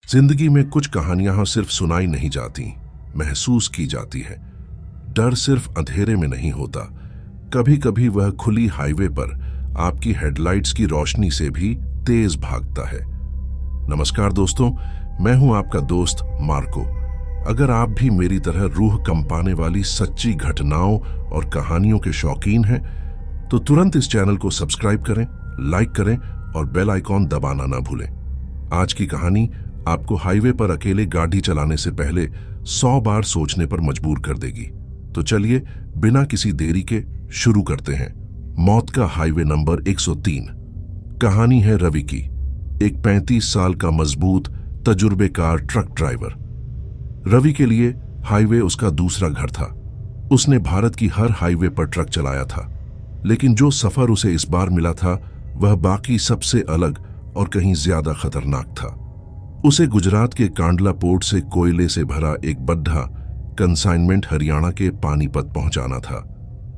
जिंदगी में कुछ कहानियां सिर्फ सुनाई नहीं जाती, महसूस की जाती है। डर सिर्फ अंधेरे में नहीं होता, कभी कभी वह खुली हाईवे पर आपकी हेडलाइट्स की रोशनी से भी तेज भागता है। नमस्कार दोस्तों, मैं हूं आपका दोस्त मार्को। अगर आप भी मेरी तरह रूह कंपाने वाली सच्ची घटनाओं और कहानियों के शौकीन हैं, तो तुरंत इस चैनल को सब्सक्राइब करें, लाइक करें और बेल आइकॉन दबाना ना भूलें। आज की कहानी आपको हाईवे पर अकेले गाड़ी चलाने से पहले 100 बार सोचने पर मजबूर कर देगी। तो चलिए बिना किसी देरी के शुरू करते हैं। मौत का हाईवे नंबर 103। कहानी है रवि की, एक 35 साल का मजबूत तजुर्बेकार ट्रक ड्राइवर। रवि के लिए हाईवे उसका दूसरा घर था। उसने भारत की हर हाईवे पर ट्रक चलाया था, लेकिन जो सफर उसे इस बार मिला था वह बाकी सबसे अलग और कहीं ज्यादा खतरनाक था। उसे गुजरात के कांडला पोर्ट से कोयले से भरा एक बड्ढा कंसाइनमेंट हरियाणा के पानीपत पहुंचाना था।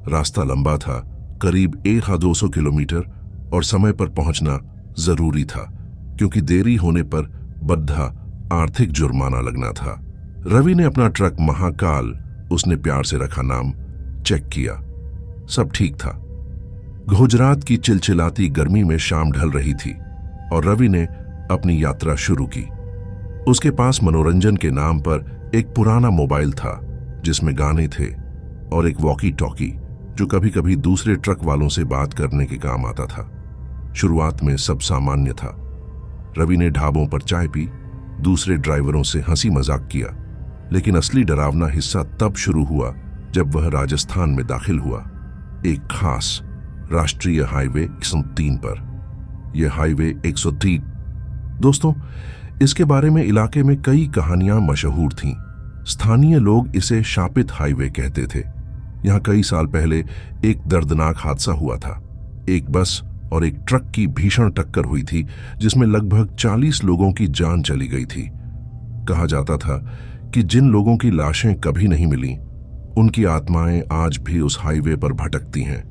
रास्ता लंबा था, करीब 100-200 किलोमीटर, और समय पर पहुंचना जरूरी था क्योंकि देरी होने पर बड्ढा आर्थिक जुर्माना लगना था। रवि ने अपना ट्रक महाकाल, उसने प्यार से रखा नाम, चेक किया। सब ठीक था। गुजरात की चिलचिलाती गर्मी में शाम ढल रही थी और रवि ने अपनी यात्रा शुरू की। उसके पास मनोरंजन के नाम पर एक पुराना मोबाइल था जिसमें गाने थे और एक वॉकी टॉकी जो कभी कभी दूसरे ट्रक वालों से बात करने के काम आता था। शुरुआत में सब सामान्य था। रवि ने ढाबों पर चाय पी, दूसरे ड्राइवरों से हंसी मजाक किया, लेकिन असली डरावना हिस्सा तब शुरू हुआ जब वह राजस्थान में दाखिल हुआ, एक खास राष्ट्रीय हाईवे 103 पर। यह हाईवे 103 दोस्तों, इसके बारे में इलाके में कई कहानियां मशहूर थीं। स्थानीय लोग इसे शापित हाईवे कहते थे। यहां कई साल पहले एक दर्दनाक हादसा हुआ था। एक बस और एक ट्रक की भीषण टक्कर हुई थी जिसमें लगभग 40 लोगों की जान चली गई थी। कहा जाता था कि जिन लोगों की लाशें कभी नहीं मिली, उनकी आत्माएं आज भी उस हाईवे पर भटकती हैं।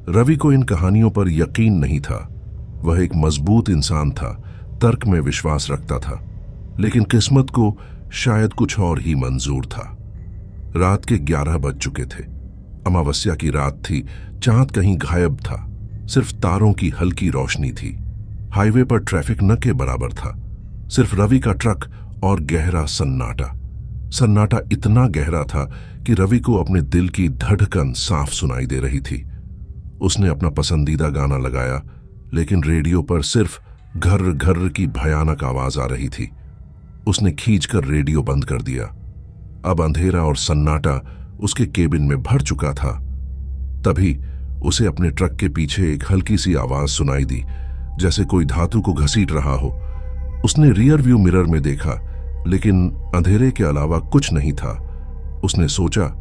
रवि को इन कहानियों पर यकीन नहीं था। वह एक मजबूत इंसान था, तर्क में विश्वास रखता था, लेकिन किस्मत को शायद कुछ और ही मंजूर था। रात के 11 बज चुके थे। अमावस्या की रात थी। चांद कहीं गायब था, सिर्फ तारों की हल्की रोशनी थी। हाईवे पर ट्रैफिक न के बराबर था, सिर्फ रवि का ट्रक और गहरा सन्नाटा। सन्नाटा इतना गहरा था कि रवि को अपने दिल की धड़कन साफ सुनाई दे रही थी। उसने अपना पसंदीदा गाना लगाया, लेकिन रेडियो पर सिर्फ घर्र घर्र की भयानक आवाज आ रही थी। उसने खींचकर रेडियो बंद कर दिया। अब अंधेरा और सन्नाटा उसके केबिन में भर चुका था। तभी उसे अपने ट्रक के पीछे एक हल्की सी आवाज सुनाई दी, जैसे कोई धातु को घसीट रहा हो। उसने रियर व्यू मिरर में देखा, लेकिन अंधेरे के अलावा कुछ नहीं था। उसने सोचा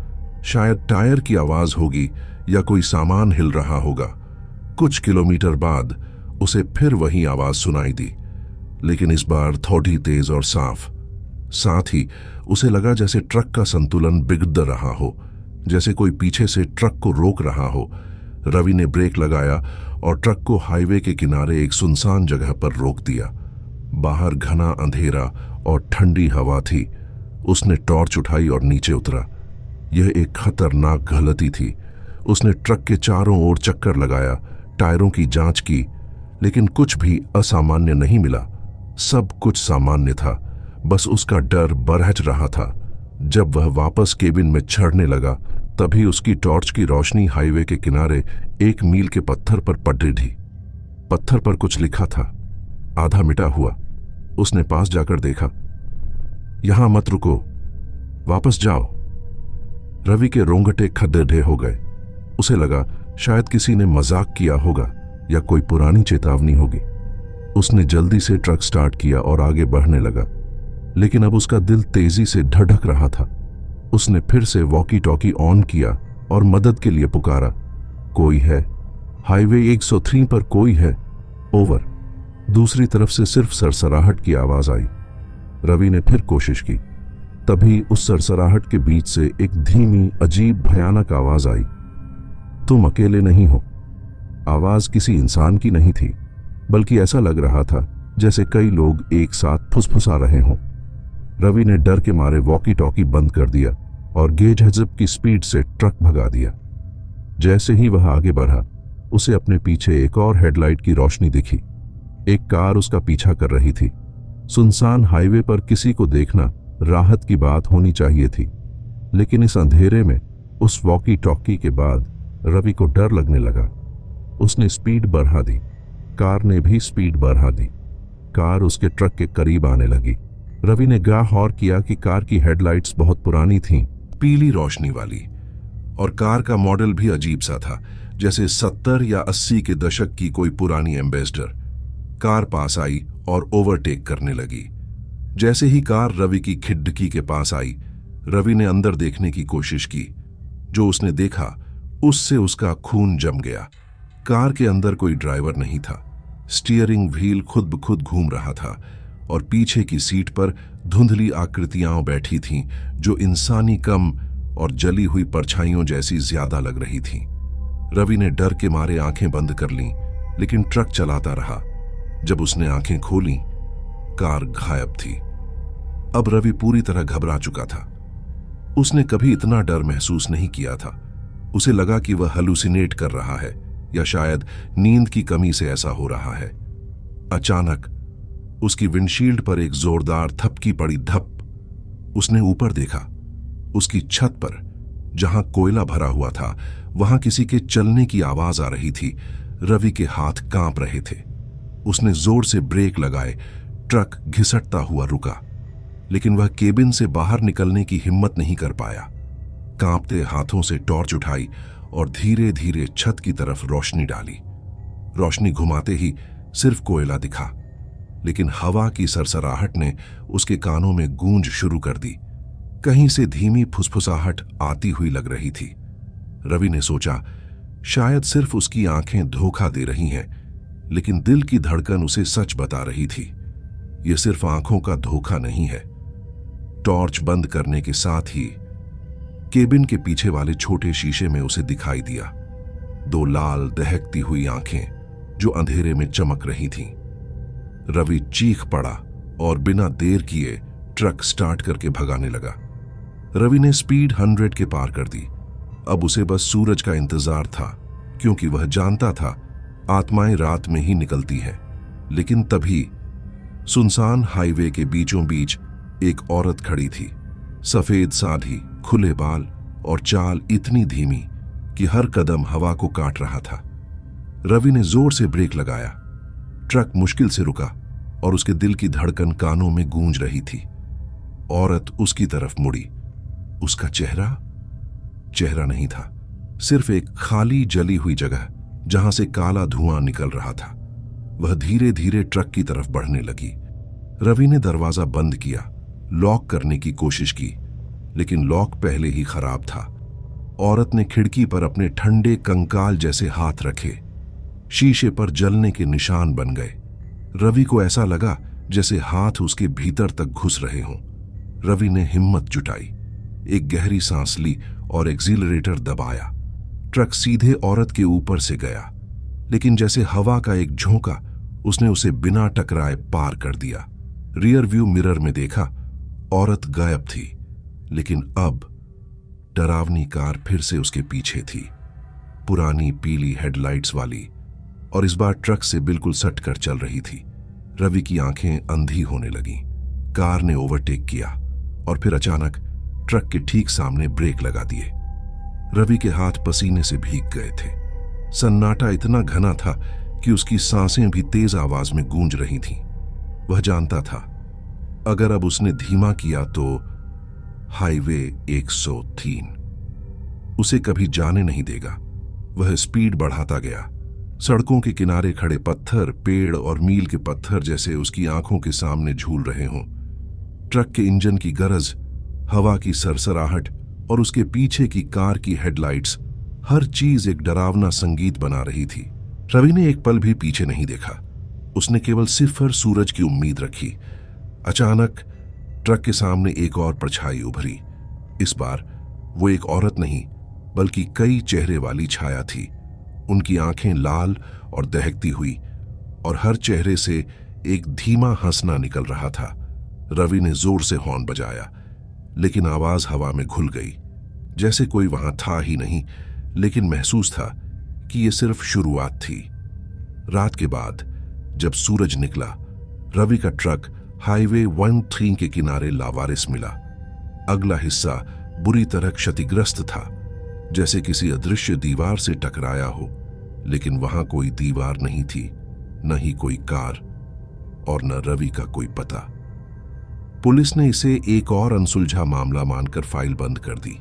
शायद टायर की आवाज होगी या कोई सामान हिल रहा होगा। कुछ किलोमीटर बाद उसे फिर वही आवाज सुनाई दी, लेकिन इस बार थोड़ी तेज और साफ। साथ ही उसे लगा जैसे ट्रक का संतुलन बिगड़ रहा हो, जैसे कोई पीछे से ट्रक को रोक रहा हो। रवि ने ब्रेक लगाया और ट्रक को हाईवे के किनारे एक सुनसान जगह पर रोक दिया। बाहर घना अंधेरा और ठंडी हवा थी। उसने टॉर्च उठाई और नीचे उतरा। यह एक खतरनाक गलती थी। उसने ट्रक के चारों ओर चक्कर लगाया, टायरों की जांच की, लेकिन कुछ भी असामान्य नहीं मिला। सब कुछ सामान्य था, बस उसका डर बरहट रहा था। जब वह वापस केबिन में चढ़ने लगा, तभी उसकी टॉर्च की रोशनी हाईवे के किनारे 1 मील के पत्थर पर पड़ रही। पत्थर पर कुछ लिखा था, आधा मिटा हुआ। उसने पास जाकर देखा। यहां मत रुको, वापस जाओ। रवि के रोंगटे खड़े हो गए। उसे लगा शायद किसी ने मजाक किया होगा या कोई पुरानी चेतावनी होगी। उसने जल्दी से ट्रक स्टार्ट किया और आगे बढ़ने लगा, लेकिन अब उसका दिल तेजी से धड़क रहा था। उसने फिर से वॉकी टॉकी ऑन किया और मदद के लिए पुकारा, कोई है? हाईवे 103 पर कोई है? ओवर। दूसरी तरफ से सिर्फ सरसराहट की आवाज आई। रवि ने फिर कोशिश की। तभी उस सरसराहट के बीच से एक धीमी, अजीब, भयानक आवाज आई, तुम अकेले नहीं हो। आवाज किसी इंसान की नहीं थी, बल्कि ऐसा लग रहा था जैसे कई लोग एक साथ फुसफुसा रहे हों। रवि ने डर के मारे वॉकी टॉकी बंद कर दिया और गेज हजब की स्पीड से ट्रक भगा दिया। जैसे ही वह आगे बढ़ा, उसे अपने पीछे एक और हेडलाइट की रोशनी दिखी। एक कार उसका पीछा कर रही थी। सुनसान हाईवे पर किसी को देखना राहत की बात होनी चाहिए थी, लेकिन इस अंधेरे में उस वॉकी टॉकी के बाद रवि को डर लगने लगा। उसने स्पीड बढ़ा दी। कार ने भी स्पीड बढ़ा दी। कार उसके ट्रक के करीब आने लगी। रवि ने गौर किया कि कार की हेडलाइट्स बहुत पुरानी थीं, पीली रोशनी वाली, और कार का मॉडल भी अजीब सा था, जैसे 70 या 80 के दशक की कोई पुरानी एम्बेसडर। कार पास आई और ओवरटेक करने लगी। जैसे ही कार रवि की खिड़की के पास आई, रवि ने अंदर देखने की कोशिश की। जो उसने देखा उससे उसका खून जम गया। कार के अंदर कोई ड्राइवर नहीं था। स्टीयरिंग व्हील खुद ब खुद घूम रहा था और पीछे की सीट पर धुंधली आकृतियां बैठी थीं, जो इंसानी कम और जली हुई परछाइयों जैसी ज्यादा लग रही थीं। रवि ने डर के मारे आंखें बंद कर लीं, लेकिन ट्रक चलाता रहा। जब उसने आंखें खोलीं, कार गायब थी। अब रवि पूरी तरह घबरा चुका था। उसने कभी इतना डर महसूस नहीं किया था। उसे लगा कि वह हेलुसिनेट कर रहा है या शायद नींद की कमी से ऐसा हो रहा है। अचानक उसकी विंडशील्ड पर एक जोरदार थपकी पड़ी। धप। उसने ऊपर देखा। उसकी छत पर, जहां कोयला भरा हुआ था, वहां किसी के चलने की आवाज आ रही थी। रवि के हाथ कांप रहे थे। उसने जोर से ब्रेक लगाए। ट्रक घिसटता हुआ रुका, लेकिन वह केबिन से बाहर निकलने की हिम्मत नहीं कर पाया। कांपते हाथों से टॉर्च उठाई और धीरे धीरे छत की तरफ रोशनी डाली। रोशनी घुमाते ही सिर्फ कोयला दिखा, लेकिन हवा की सरसराहट ने उसके कानों में गूंज शुरू कर दी। कहीं से धीमी फुसफुसाहट आती हुई लग रही थी। रवि ने सोचा, शायद सिर्फ उसकी आंखें धोखा दे रही हैं, लेकिन दिल की धड़कन उसे सच बता रही थी। यह सिर्फ आंखों का धोखा नहीं है। टॉर्च बंद करने के साथ ही केबिन के पीछे वाले छोटे शीशे में उसे दिखाई दिया 2 लाल दहकती हुई आंखें जो अंधेरे में चमक रही थीं। रवि चीख पड़ा और बिना देर किए ट्रक स्टार्ट करके भगाने लगा। रवि ने स्पीड 100 के पार कर दी। अब उसे बस सूरज का इंतजार था, क्योंकि वह जानता था आत्माएं रात में ही निकलती हैं। लेकिन तभी सुनसान हाईवे के बीचों बीच एक औरत खड़ी थी। सफेद साड़ी, खुले बाल और चाल इतनी धीमी कि हर कदम हवा को काट रहा था। रवि ने जोर से ब्रेक लगाया। ट्रक मुश्किल से रुका और उसके दिल की धड़कन कानों में गूंज रही थी। औरत उसकी तरफ मुड़ी। उसका चेहरा नहीं था, सिर्फ एक खाली जली हुई जगह जहां से काला धुआं निकल रहा था। वह धीरे धीरे ट्रक की तरफ बढ़ने लगी। रवि ने दरवाजा बंद किया, लॉक करने की कोशिश की, लेकिन लॉक पहले ही खराब था। औरत ने खिड़की पर अपने ठंडे कंकाल जैसे हाथ रखे। शीशे पर जलने के निशान बन गए। रवि को ऐसा लगा जैसे हाथ उसके भीतर तक घुस रहे हों। रवि ने हिम्मत जुटाई, एक गहरी सांस ली और एक्सीलरेटर दबाया। ट्रक सीधे औरत के ऊपर से गया, लेकिन जैसे हवा का एक झोंका उसने उसे बिना टकराए पार कर दिया। रियर व्यू मिरर में देखा, औरत गायब थी, लेकिन अब डरावनी कार फिर से उसके पीछे थी, पुरानी पीली हेडलाइट्स वाली, और इस बार ट्रक से बिल्कुल सट कर चल रही थी। रवि की आंखें अंधी होने लगीं। कार ने ओवरटेक किया और फिर अचानक ट्रक के ठीक सामने ब्रेक लगा दिए। रवि के हाथ पसीने से भीग गए थे। सन्नाटा इतना घना था कि उसकी सांसें भी तेज आवाज में गूंज रही थीं। वह जानता था, अगर अब उसने धीमा किया तो हाईवे 103 उसे कभी जाने नहीं देगा। वह स्पीड बढ़ाता गया। सड़कों के किनारे खड़े पत्थर, पेड़ और मील के पत्थर जैसे उसकी आंखों के सामने झूल रहे हों। ट्रक के इंजन की गरज, हवा की सरसराहट और उसके पीछे की कार की हेडलाइट्स, हर चीज एक डरावना संगीत बना रही थी। रवि ने एक पल भी पीछे नहीं देखा। उसने केवल सिफर सूरज की उम्मीद रखी। अचानक ट्रक के सामने एक और परछाई उभरी। इस बार वो एक औरत नहीं, बल्कि कई चेहरे वाली छाया थी। उनकी आंखें लाल और दहकती हुई, और हर चेहरे से एक धीमा हंसना निकल रहा था। रवि ने जोर से हॉर्न बजाया, लेकिन आवाज हवा में घुल गई, जैसे कोई वहां था ही नहीं। लेकिन महसूस था कि यह सिर्फ शुरुआत थी। रात के बाद जब सूरज निकला, रवि का ट्रक हाईवे 13 के किनारे लावारिस मिला। अगला हिस्सा बुरी तरह क्षतिग्रस्त था, जैसे किसी अदृश्य दीवार से टकराया हो। लेकिन वहां कोई दीवार नहीं थी, न ही कोई कार और न रवि का कोई पता। पुलिस ने इसे एक और अनसुलझा मामला मानकर फाइल बंद कर दी।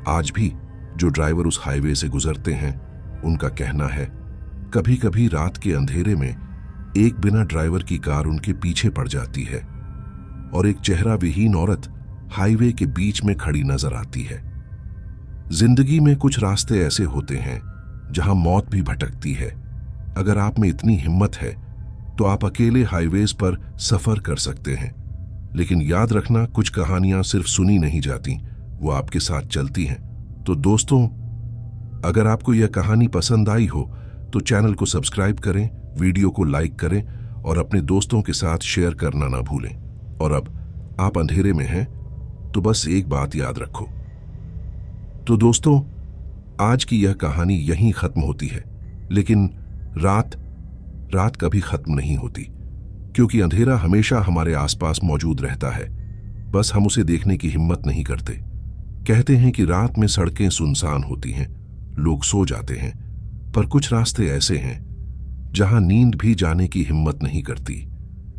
आज भी जो ड्राइवर उस हाईवे से गुजरते हैं, उनका कहना है कभी कभी रात के अंधेरे में एक बिना ड्राइवर की कार उनके पीछे पड़ जाती है और एक चेहरा विहीन औरत हाईवे के बीच में खड़ी नजर आती है। जिंदगी में कुछ रास्ते ऐसे होते हैं जहां मौत भी भटकती है। अगर आप में इतनी हिम्मत है तो आप अकेले हाईवेज पर सफर कर सकते हैं। लेकिन याद रखना, कुछ कहानियां सिर्फ सुनी नहीं जाती, वो आपके साथ चलती हैं। तो दोस्तों, अगर आपको यह कहानी पसंद आई हो तो चैनल को सब्सक्राइब करें, वीडियो को लाइक करें और अपने दोस्तों के साथ शेयर करना ना भूलें। और अब आप अंधेरे में हैं तो बस एक बात याद रखो। तो दोस्तों, आज की यह कहानी यहीं खत्म होती है, लेकिन रात कभी खत्म नहीं होती, क्योंकि अंधेरा हमेशा हमारे आसपास मौजूद रहता है। बस हम उसे देखने की हिम्मत नहीं करते। कहते हैं कि रात में सड़कें सुनसान होती हैं, लोग सो जाते हैं, पर कुछ रास्ते ऐसे हैं जहां नींद भी जाने की हिम्मत नहीं करती,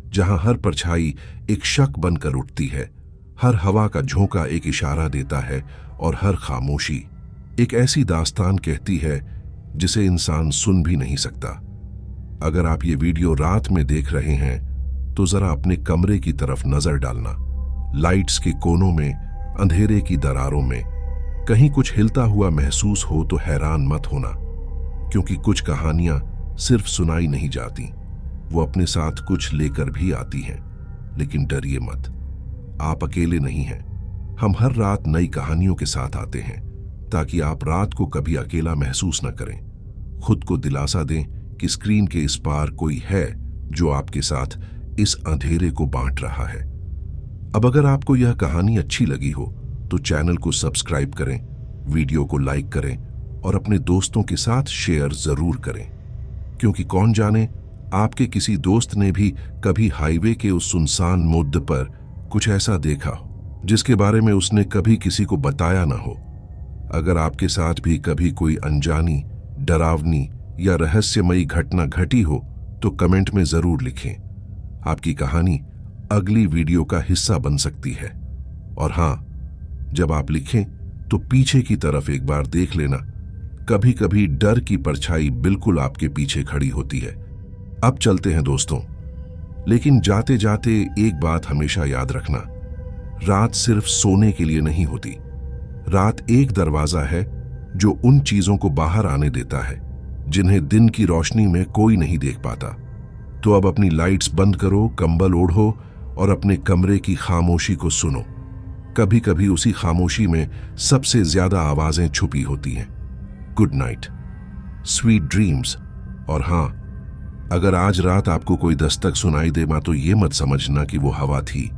जहां हर परछाई एक शक बनकर उठती है, हर हवा का झोंका एक इशारा देता है और हर खामोशी एक ऐसी दास्तान कहती है जिसे इंसान सुन भी नहीं सकता। अगर आप ये वीडियो रात में देख रहे हैं तो जरा अपने कमरे की तरफ नजर डालना। लाइट्स के कोनों में, अंधेरे की दरारों में कहीं कुछ हिलता हुआ महसूस हो तो हैरान मत होना, क्योंकि कुछ कहानियां सिर्फ सुनाई नहीं जाती, वो अपने साथ कुछ लेकर भी आती हैं। लेकिन डरिए मत, आप अकेले नहीं हैं। हम हर रात नई कहानियों के साथ आते हैं ताकि आप रात को कभी अकेला महसूस न करें। खुद को दिलासा दें कि स्क्रीन के इस पार कोई है जो आपके साथ इस अंधेरे को बांट रहा है। अब अगर आपको यह कहानी अच्छी लगी हो तो चैनल को सब्सक्राइब करें, वीडियो को लाइक करें और अपने दोस्तों के साथ शेयर जरूर करें, क्योंकि कौन जाने आपके किसी दोस्त ने भी कभी हाईवे के उस सुनसान मोड़ पर कुछ ऐसा देखा हो जिसके बारे में उसने कभी किसी को बताया ना हो। अगर आपके साथ भी कभी कोई अनजानी, डरावनी या रहस्यमयी घटना घटी हो तो कमेंट में जरूर लिखें। आपकी कहानी अगली वीडियो का हिस्सा बन सकती है। और हां, जब आप लिखें तो पीछे की तरफ एक बार देख लेना, कभी कभी डर की परछाई बिल्कुल आपके पीछे खड़ी होती है। अब चलते हैं दोस्तों, लेकिन जाते जाते एक बात हमेशा याद रखना, रात सिर्फ सोने के लिए नहीं होती। रात एक दरवाजा है जो उन चीजों को बाहर आने देता है जिन्हें दिन की रोशनी में कोई नहीं देख पाता। तो अब अपनी लाइट्स बंद करो, कंबल ओढ़ो और अपने कमरे की खामोशी को सुनो। कभी कभी उसी खामोशी में सबसे ज्यादा आवाजें छुपी होती हैं। Good night, sweet dreams. और हां, अगर आज रात आपको कोई दस्तक सुनाई दे तो ये मत समझना कि वो हवा थी,